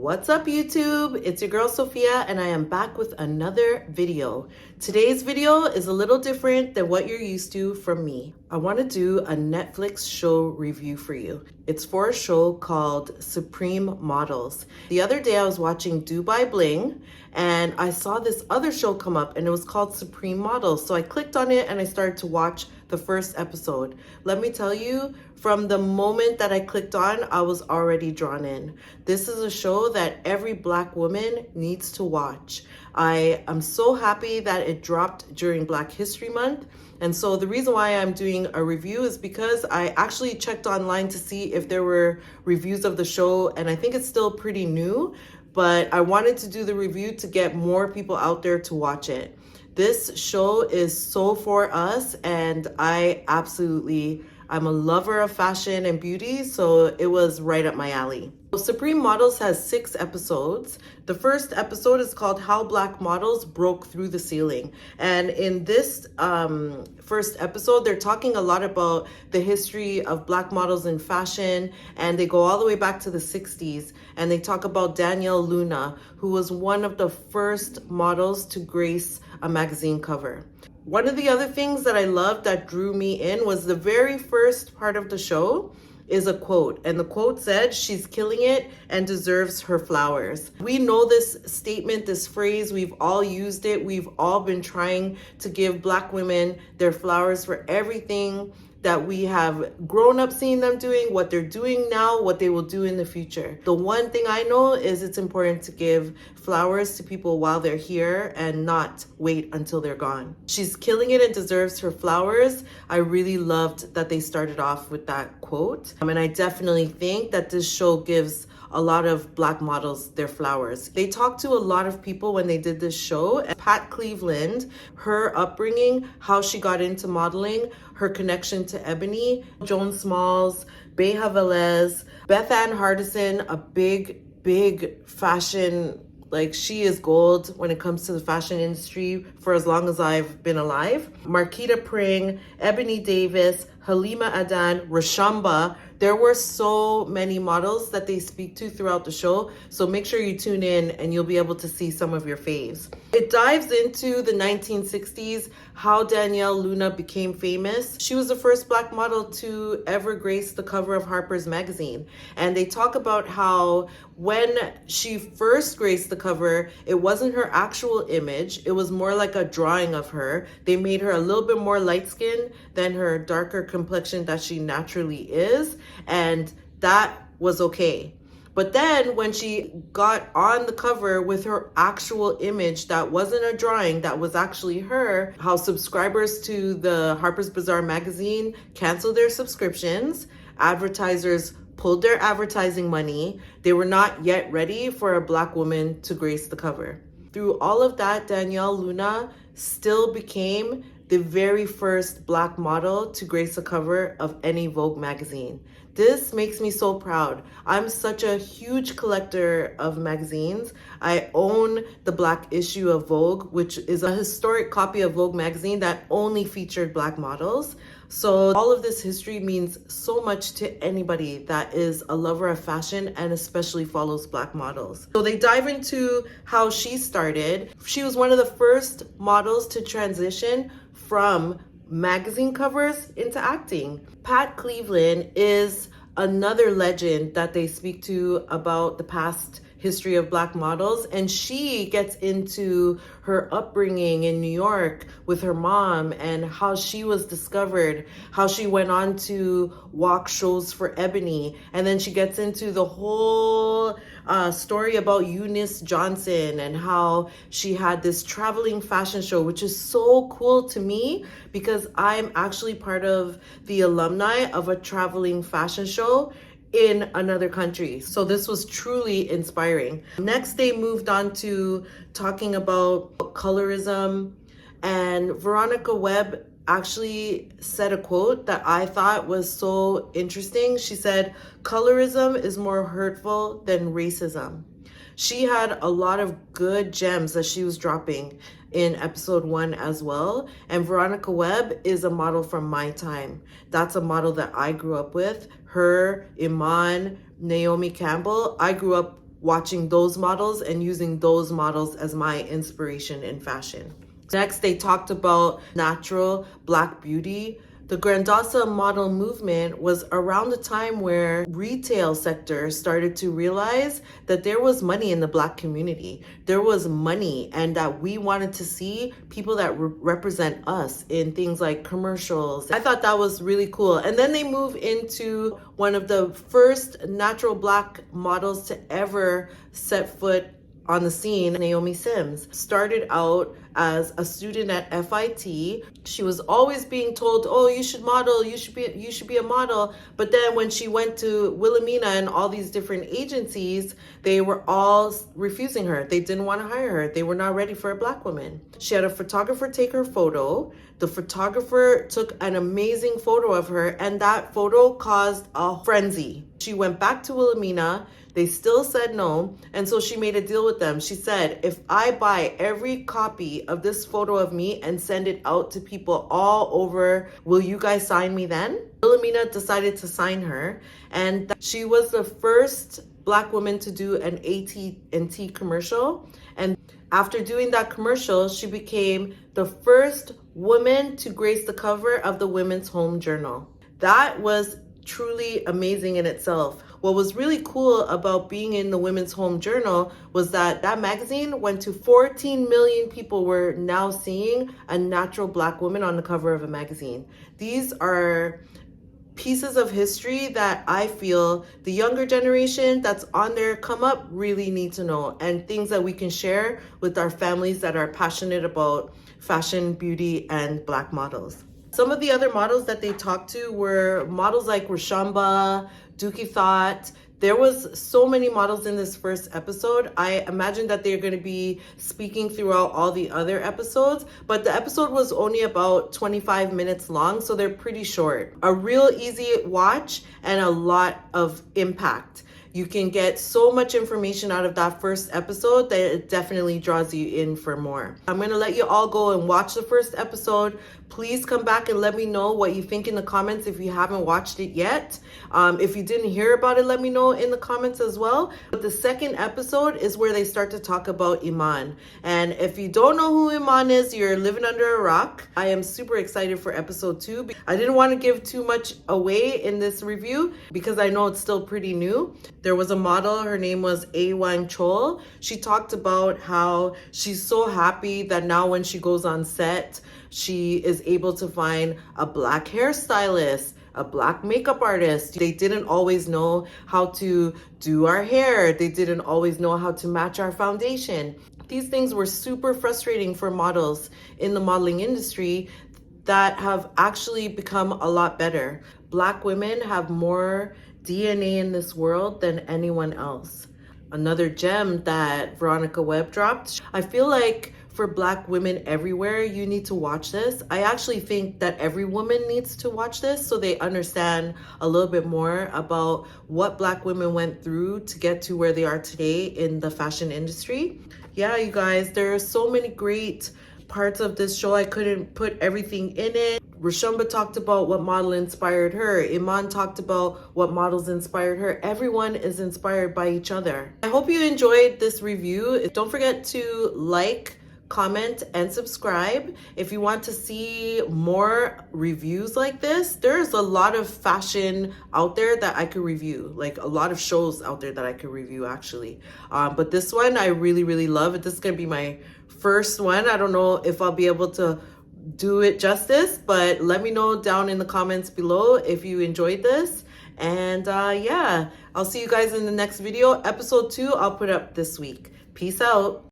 What's up YouTube? It's your girl Sophia and I am back with another video. Today's video is a little different than what you're used to from me. I want to do a Netflix show review for you. It's for a show called Supreme Models. The other day I was watching Dubai Bling and I saw this other show come up and it was called Supreme Models. So I clicked on it and I started to watch the first episode. Let me tell you, from the moment that I clicked on, I was already drawn in. This is a show that every Black woman needs to watch. I am so happy that it dropped during Black History Month. And so the reason why I'm doing a review is because I actually checked online to see if there were reviews of the show, and I think it's still pretty new, but I wanted to do the review to get more people out there to watch it. This show is so for us, and I'm a lover of fashion and beauty, so it was right up my alley. Supreme Models has 6 episodes. The first episode is called How Black Models Broke Through the Ceiling. And in this first episode, they're talking a lot about the history of Black models in fashion, and they go all the way back to the 60s. And they talk about Danielle Luna, who was one of the first models to grace a magazine cover. One of the other things that I loved that drew me in was the very first part of the show is a quote. And the quote said, "She's killing it and deserves her flowers." We know this statement, this phrase, we've all used it. We've all been trying to give Black women their flowers for everything that we have grown up seeing them doing, what they're doing now, what they will do in the future. The one thing I know is it's important to give flowers to people while they're here and not wait until they're gone. She's killing it and deserves her flowers. I really loved that they started off with that quote. And I definitely think that this show gives a lot of Black models their flowers. They talked to a lot of people when they did this show. Pat Cleveland, her upbringing, how she got into modeling, her connection to Ebony, Joan Smalls, Beha Velez, Beth Ann Hardison, a big fashion, like she is gold when it comes to the fashion industry for as long as I've been alive. Marquita Pring, Ebony Davis, Halima Adan, Rashamba. There were so many models that they speak to throughout the show, so make sure you tune in and you'll be able to see some of your faves. It dives into the 1960s, how Danielle Luna became famous. She was the first Black model to ever grace the cover of Harper's magazine. And they talk about how when she first graced the cover, it wasn't her actual image. It was more like a drawing of her. They made her a little bit more light-skinned than her darker complexion that she naturally is. And that was okay. But then when she got on the cover with her actual image, that wasn't a drawing, that was actually her, how subscribers to the Harper's Bazaar magazine canceled their subscriptions, advertisers pulled their advertising money, they were not yet ready for a Black woman to grace the cover. Through all of that, Danielle Luna still became the very first Black model to grace a cover of any Vogue magazine. This makes me so proud. I'm such a huge collector of magazines. I own the Black issue of Vogue, which is a historic copy of Vogue magazine that only featured Black models. So all of this history means so much to anybody that is a lover of fashion and especially follows Black models. So they dive into how she started. She was one of the first models to transition from magazine covers into acting. Pat Cleveland is another legend that they speak to about the past history of Black models, and she gets into her upbringing in New York with her mom and how she was discovered, how she went on to walk shows for Ebony, and then she gets into the whole story about Eunice Johnson and how she had this traveling fashion show, which is so cool to me because I'm actually part of the alumni of a traveling fashion show in another country. So this was truly inspiring. Next, they moved on to talking about colorism, and Veronica Webb actually said a quote that I thought was so interesting. She said, "Colorism is more hurtful than racism." She had a lot of good gems that she was dropping in episode 1 as well. And Veronica Webb is a model from my time. That's a model that I grew up with. Her, Iman, Naomi Campbell, I grew up watching those models and using those models as my inspiration in fashion. Next, they talked about natural Black beauty. The Grandiosa model movement was around the time where retail sector started to realize that there was money in the Black community. There was money, and that we wanted to see people that represent us in things like commercials. I thought that was really cool. And then they move into one of the first natural Black models to ever set foot on the scene. Naomi Sims started out as a student at FIT. She was always being told, oh, you should model, you should be a model. But then when she went to Wilhelmina and all these different agencies, they were all refusing her. They didn't want to hire her. They were not ready for a Black woman. She had a photographer take her photo. The photographer took an amazing photo of her, and that photo caused a frenzy. She went back to Wilhelmina. They still said no, and so she made a deal with them. She said, if I buy every copy of this photo of me and send it out to people all over, will you guys sign me then? Wilhelmina decided to sign her, and she was the first Black woman to do an AT&T commercial. And after doing that commercial, she became the first woman to grace the cover of the Women's Home Journal. That was truly amazing in itself. What was really cool about being in the Women's Home Journal was that that magazine went to 14 million people were now seeing a natural Black woman on the cover of a magazine. These are pieces of history that I feel the younger generation that's on their come up really need to know, and things that we can share with our families that are passionate about fashion, beauty, and Black models. Some of the other models that they talked to were models like Rashamba, Dookie Thought. There was so many models in this first episode. I imagine that they're going to be speaking throughout all the other episodes, but the episode was only about 25 minutes long, so they're pretty short. A real easy watch and a lot of impact. You can get so much information out of that first episode that it definitely draws you in for more. I'm going to let you all go and watch the first episode. Please come back and let me know what you think in the comments if you haven't watched it yet. If you didn't hear about it, let me know in the comments as well. But the second episode is where they start to talk about Iman. And if you don't know who Iman is, you're living under a rock. I am super excited for episode 2. I didn't want to give too much away in this review because I know it's still pretty new. There was a model, her name was A1 Chol. She talked about how she's so happy that now when she goes on set, she is able to find a Black hairstylist, a Black makeup artist. They didn't always know how to do our hair. They didn't always know how to match our foundation. These things were super frustrating for models in the modeling industry that have actually become a lot better. Black women have more DNA in this world than anyone else. Another gem that Veronica Webb dropped. I feel like for Black women everywhere, you need to watch this. I actually think that every woman needs to watch this so they understand a little bit more about what Black women went through to get to where they are today in the fashion industry. Yeah, you guys, there are so many great parts of this show. I couldn't put everything in it. Rashamba talked about what model inspired her. Iman talked about what models inspired her. Everyone is inspired by each other. I hope you enjoyed this review. Don't forget to like, comment, and subscribe. If you want to see more reviews like this, there's a lot of fashion out there that I could review, like a lot of shows out there that I could review actually. But this one I really, really love it. This is gonna be my first one. I don't know if I'll be able to do it justice, but let me know down in the comments below if you enjoyed this. And yeah, I'll see you guys in the next video. Episode 2 I'll put up this week. Peace out.